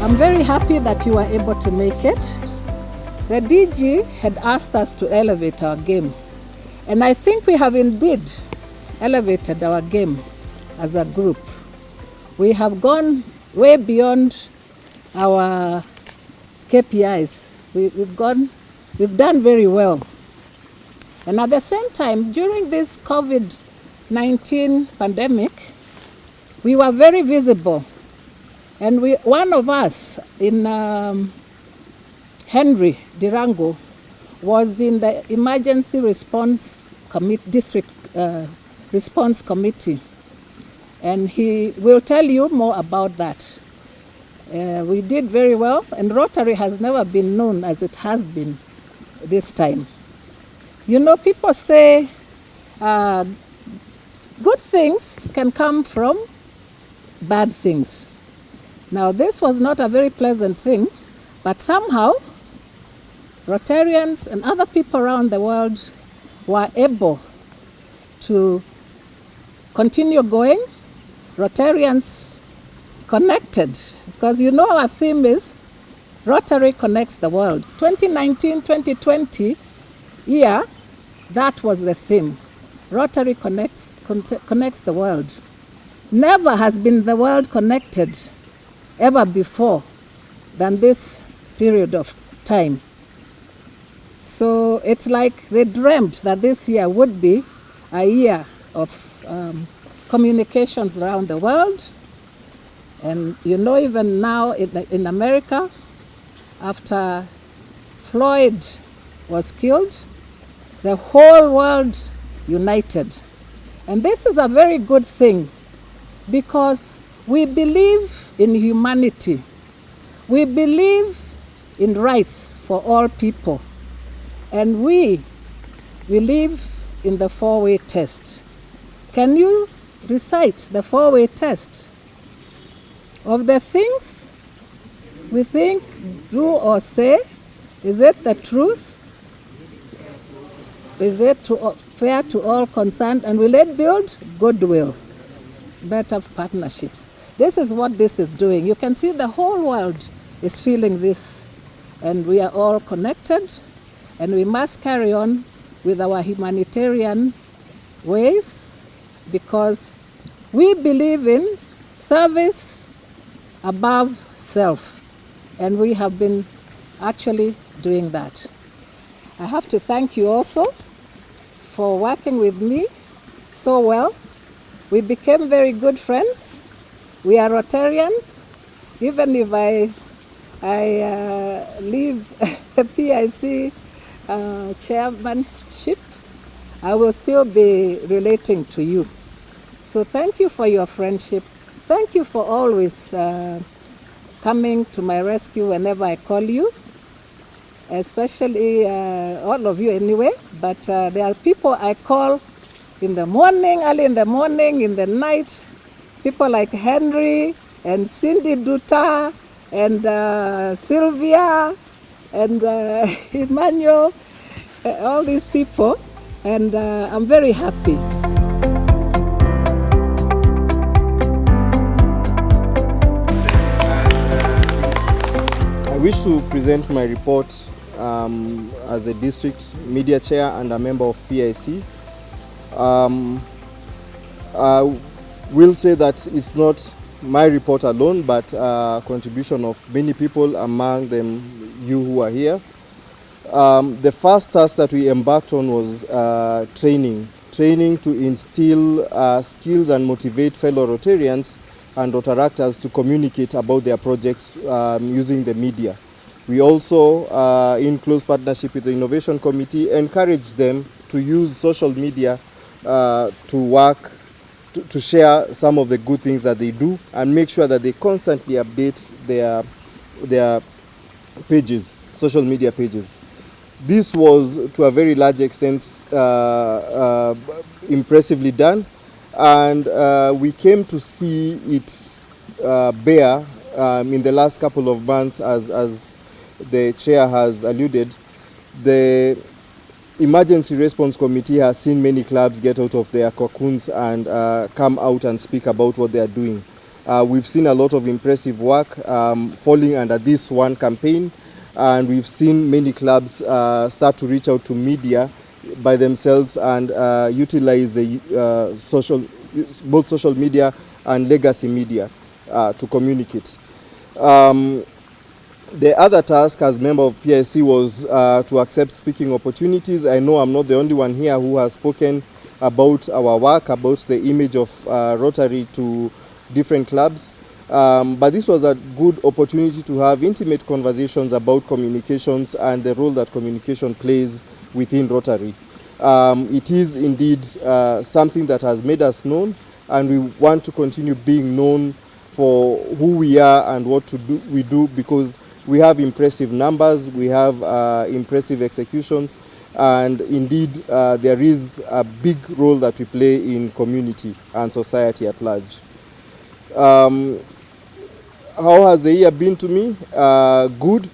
I'm very happy that you were able to make it. The DG had asked us to elevate our game, and I think we have indeed elevated our game as a group. We have gone way beyond our KPIs. We've done very well. And at the same time, during this COVID-19 pandemic, we were very visible. And one of us in Henry Dirango was in the emergency response district response committee. And he will tell you more about that. We did very well, and Rotary has never been known as it has been this time. You know, people say good things can come from bad things. Now, this was not a very pleasant thing, but somehow Rotarians and other people around the world were able to continue going. Rotarians connected, because you know our theme is Rotary connects the world. 2019-2020 year, that was the theme. Rotary connects the world. Never has been the world connected ever before than this period of time. So it's like they dreamt that this year would be a year of communications around the world. And you know, even now in America, after Floyd was killed, the whole world united. And this is a very good thing, because we believe in humanity. We believe in rights for all people. And we believe in the four-way test. Can you recite the four-way test? Of the things we think, do, or say, is it the truth? Is it fair to all concerned? And will it build goodwill, better partnerships? This is what this is doing. You can see the whole world is feeling this, and we are all connected, and we must carry on with our humanitarian ways, because we believe in service above self, and we have been actually doing that. I have to thank you also for working with me so well. We became very good friends. We are Rotarians. Even if I leave PIC chairmanship, I will still be relating to you. So thank you for your friendship. Thank you for always coming to my rescue whenever I call you, especially all of you anyway, but there are people I call in the morning, early in the morning, in the night, people like Henry and Cindy Duta and Sylvia and Emmanuel, all these people, and I'm very happy. I wish to present my report as a district media chair and a member of PIC. I will say that it's not my report alone, but a contribution of many people, among them you who are here. The first task that we embarked on was training to instill skills and motivate fellow Rotarians and Rotaractors to communicate about their projects using the media. We also, in close partnership with the Innovation Committee, encourage them to use social media to work, to share some of the good things that they do, and make sure that they constantly update their pages, social media pages. This was, to a very large extent, impressively done, and we came to see it bear in the last couple of months, as the chair has alluded. The Emergency Response Committee has seen many clubs get out of their cocoons and come out and speak about what they are doing. We've seen a lot of impressive work falling under this one campaign, and we've seen many clubs start to reach out to media by themselves and utilize the both social media and legacy media to communicate. The other task as member of PIC was to accept speaking opportunities. I know I'm not the only one here who has spoken about our work, about the image of Rotary to different clubs. But this was a good opportunity to have intimate conversations about communications and the role that communication plays within Rotary. It is indeed something that has made us known, and we want to continue being known for who we are and what we do, because we have impressive numbers, we have impressive executions, and indeed there is a big role that we play in community and society at large. How has the year been to me? Good.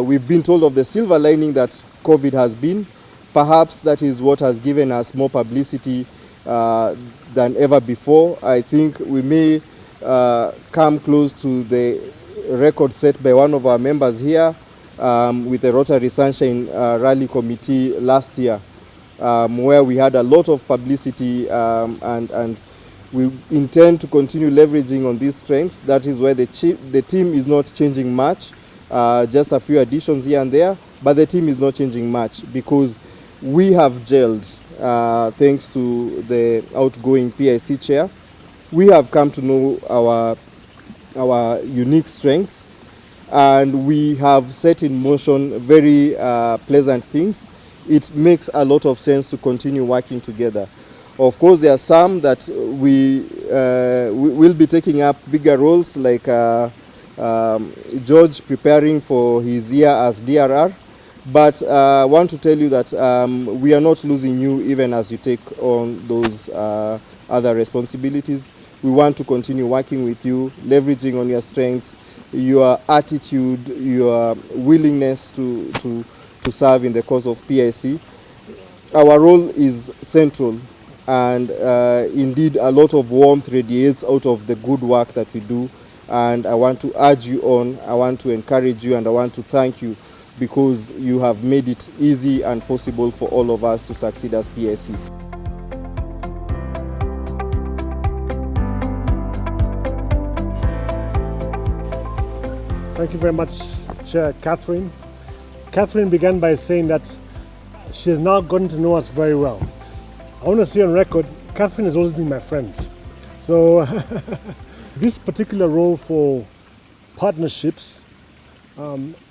We've been told of the silver lining that COVID has been. Perhaps that is what has given us more publicity than ever before. I think we may come close to the record set by one of our members here with the Rotary Sunshine Rally Committee last year, where we had a lot of publicity, and we intend to continue leveraging on these strengths. That is why the team is not changing much, just a few additions here and there, but the team is not changing much because we have gelled thanks to the outgoing PIC chair. We have come to know our unique strengths, and we have set in motion very pleasant things. It makes a lot of sense to continue working together. Of course, there are some that we will be taking up bigger roles, like George preparing for his year as DRR. But I want to tell you that we are not losing you even as you take on those other responsibilities. We want to continue working with you, leveraging on your strengths, your attitude, your willingness to serve in the cause of PIC. Our role is central, and indeed a lot of warmth radiates out of the good work that we do. And I want to urge you on, I want to encourage you, and I want to thank you, because you have made it easy and possible for all of us to succeed as PIC. Thank you very much, Chair Catherine. Catherine began by saying that she has now gotten to know us very well. I want to say on record, Catherine has always been my friend. So this particular role for partnerships,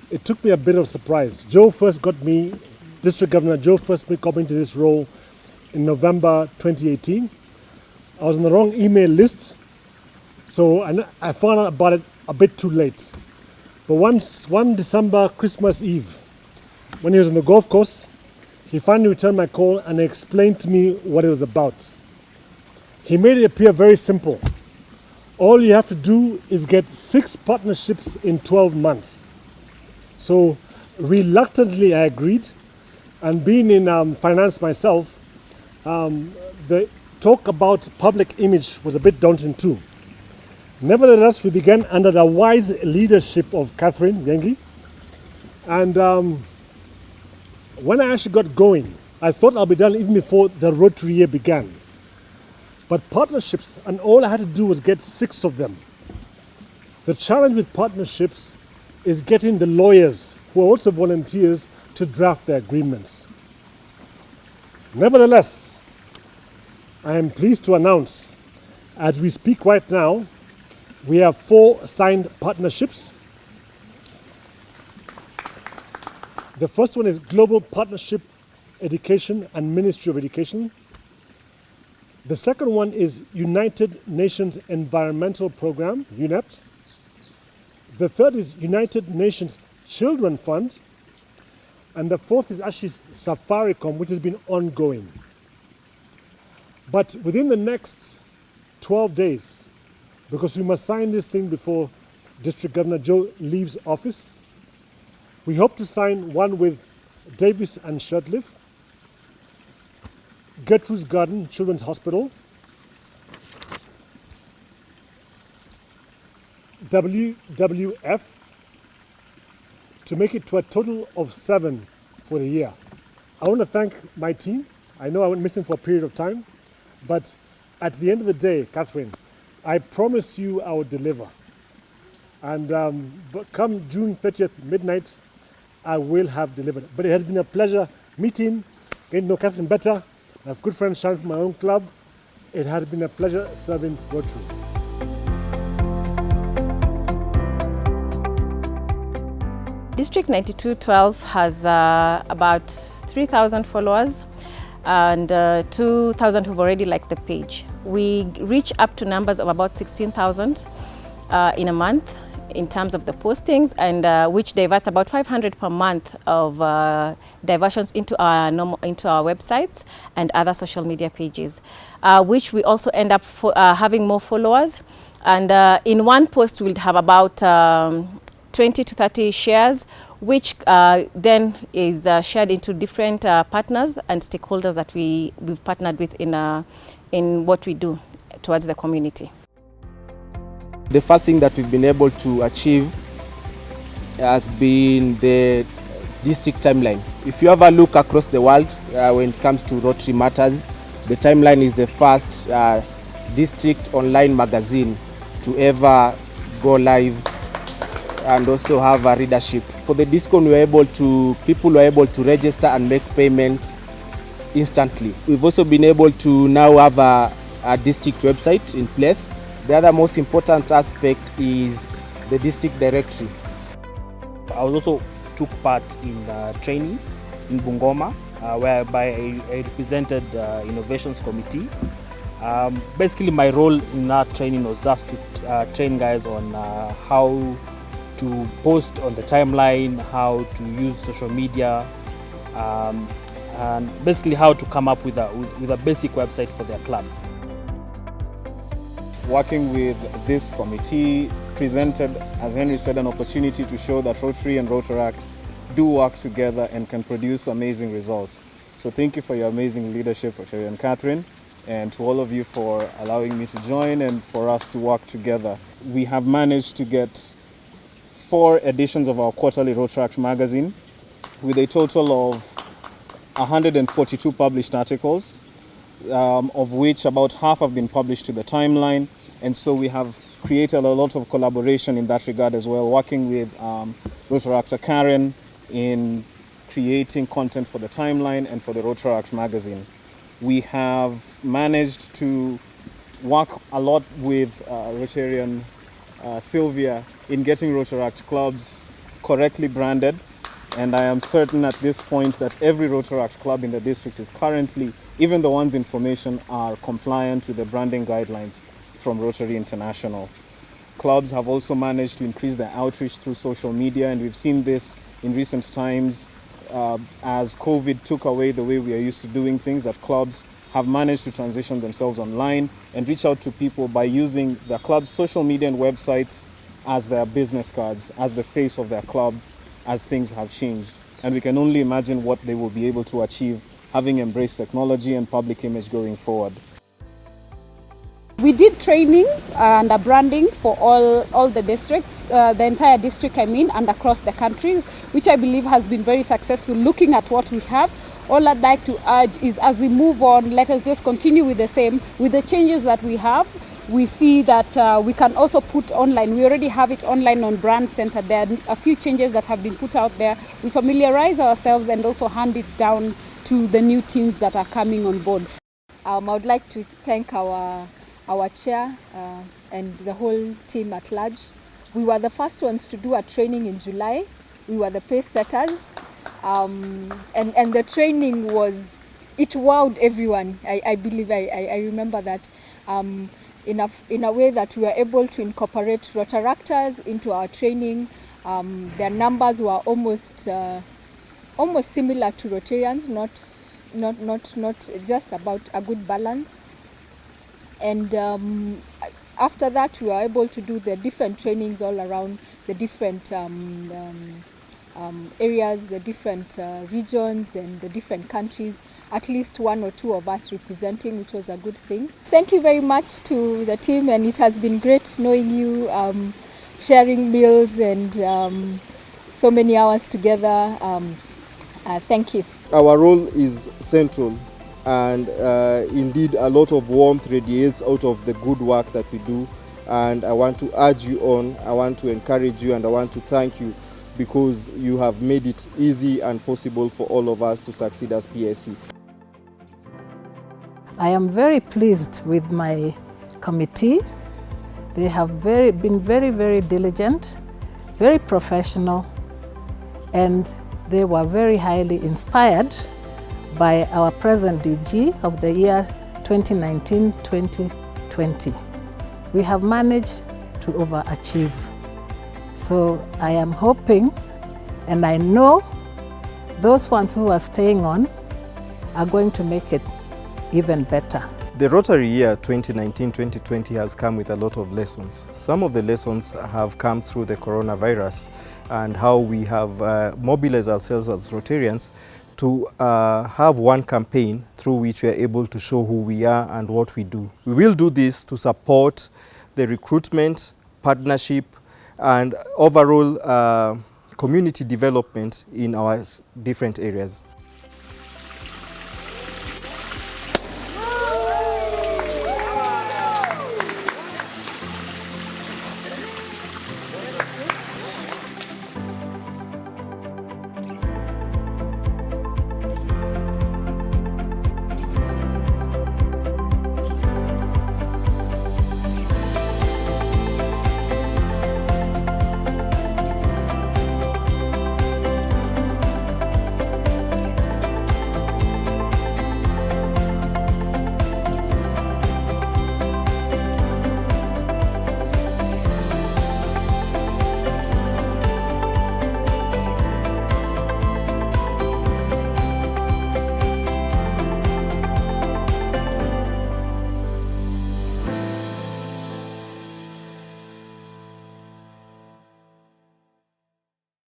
it took me a bit of surprise. District Governor Joe first got me into this role in November 2018. I was on the wrong email list, so I found out about it a bit too late. But one December, Christmas Eve, when he was on the golf course, he finally returned my call and explained to me what it was about. He made it appear very simple. All you have to do is get 6 partnerships in 12 months. So reluctantly I agreed, and being in finance myself, the talk about public image was a bit daunting too. Nevertheless, we began under the wise leadership of Catherine Yengi, and when I actually got going, I thought I'll be done even before the Rotary year began. But partnerships, and all I had to do was get 6 of them. The challenge with partnerships is getting the lawyers, who are also volunteers, to draft the agreements. Nevertheless, I am pleased to announce, as we speak right now, we have 4 signed partnerships. The first one is Global Partnership Education and Ministry of Education. The second one is United Nations Environmental Program, UNEP. The third is United Nations Children Fund. And the fourth is actually Safaricom, which has been ongoing. But within the next 12 days, because we must sign this thing before District Governor Joe leaves office, we hope to sign one with Davis and Shirtliff, Gertrude's Garden Children's Hospital, WWF to make it to a total of 7 for the year. I want to thank my team. I know I went missing for a period of time, but at the end of the day, Catherine, I promise you I will deliver. And but come June 30th, midnight, I will have delivered. But it has been a pleasure meeting, getting to know Catherine better. I have good friends Chams from my own club. It has been a pleasure serving Rotary. District 9212 has about 3,000 followers and 2,000 who've already liked the page. We reach up to numbers of about 16,000 in a month in terms of the postings, and which diverts about 500 per month of diversions into our websites and other social media pages, which we also end up having more followers. And in one post we'll have about 20 to 30 shares, which then is shared into different partners and stakeholders that we've partnered with in what we do towards the community. The first thing that we've been able to achieve has been the district timeline. If you ever look across the world when it comes to Rotary matters, the timeline is the first district online magazine to ever go live and also have a readership. For the discount, people were able to register and make payments instantly. We've also been able to now have a district website in place. The other most important aspect is the district directory. I also took part in training in Bungoma, whereby I represented the Innovations Committee. Basically, my role in that training was just to train guys on how to post on the timeline, how to use social media, and basically how to come up with a basic website for their club. Working with this committee presented, as Henry said, an opportunity to show that Rotary and Rotaract do work together and can produce amazing results. So thank you for your amazing leadership, Rotary and Catherine, and to all of you for allowing me to join and for us to work together. We have managed to get 4 editions of our quarterly Rotaract magazine with a total of 142 published articles, of which about half have been published to the timeline. And so we have created a lot of collaboration in that regard as well, working with Rotaractor Karen in creating content for the timeline and for the Rotaract magazine. We have managed to work a lot with Rotarian Sylvia in getting Rotaract clubs correctly branded, and I am certain at this point that every Rotaract club in the district is currently, even the ones in formation, are compliant with the branding guidelines from Rotary International. Clubs have also managed to increase their outreach through social media, and we've seen this in recent times as COVID took away the way we are used to doing things, that clubs have managed to transition themselves online and reach out to people by using their club's social media and websites as their business cards, as the face of their club, as things have changed. And we can only imagine what they will be able to achieve having embraced technology and public image going forward. We did training and branding for all the districts, the entire district and across the country, which I believe has been very successful looking at what we have. All I'd like to urge is, as we move on, let us just continue with the same, with the changes that we have. We see that we can also put online. We already have it online on Brand Center. There are a few changes that have been put out there. We familiarize ourselves and also hand it down to the new teams that are coming on board. I would like to thank our chair and the whole team at large. We were the first ones to do a training in July. We were the pace setters. And the training it wowed everyone. I believe, I remember that in a way that we were able to incorporate Rotaractors into our training. Their numbers were almost similar to Rotarians, not just about a good balance. And after that, we were able to do the different trainings all around the different areas, the different regions and the different countries, at least 1 or 2 of us representing, which was a good thing. Thank you very much to the team, and it has been great knowing you sharing meals and so many hours together. Thank you. Our role is central, and indeed a lot of warmth radiates out of the good work that we do, and I want to urge you on, I want to encourage you, and I want to thank you because you have made it easy and possible for all of us to succeed as PSC. I am very pleased with my committee. They have been very diligent, very professional, and they were very highly inspired by our present DG of the year 2019-2020. We have managed to overachieve. So I am hoping, and I know those ones who are staying on are going to make it even better. The Rotary year 2019-2020 has come with a lot of lessons. Some of the lessons have come through the coronavirus and how we have mobilized ourselves as Rotarians to have one campaign through which we are able to show who we are and what we do. We will do this to support the recruitment, partnership, and overall community development in our different areas.